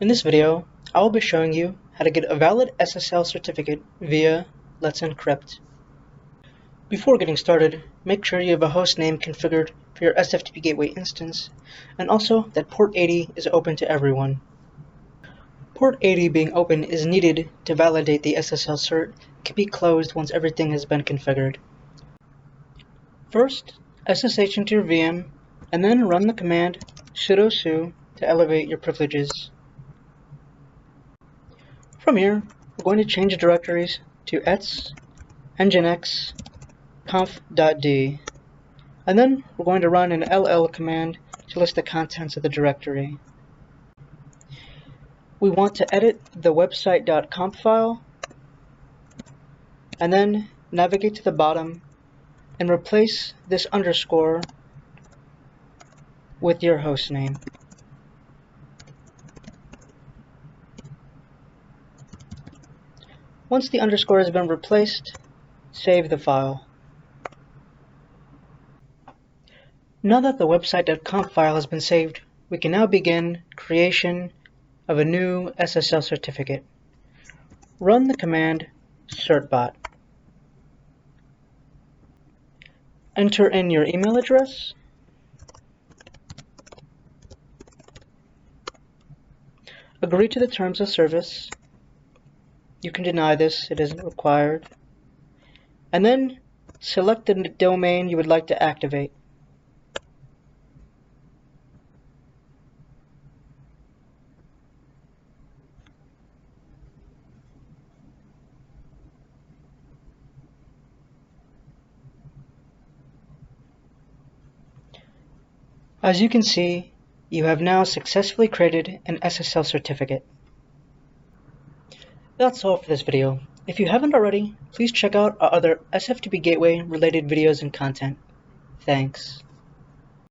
In this video, I will be showing you how to get a valid SSL certificate via LetsEncrypt. Before getting started, make sure you have a host name configured for your SFTP gateway instance, and also that port 80 is open to everyone. Port 80 being open is needed to validate the SSL cert can be closed once everything has been configured. First, SSH into your VM, and then run the command sudo su to elevate your privileges. From here, we're going to change the directories to ets, nginx, conf.d, and then we're going to run an ll command to list the contents of the directory. We want to edit the website.conf file, and then navigate to the bottom and replace this underscore with your host name. Once the underscore has been replaced, save the file. Now that the website.conf file has been saved, we can now begin creation of a new SSL certificate. Run the command certbot. Enter in your email address, agree to the terms of service. You can deny this, it isn't required. And then select the domain you would like to activate. As you can see, you have now successfully created an SSL certificate. That's all for this video. If you haven't already, please check out our other SFTP Gateway related videos and content. Thanks.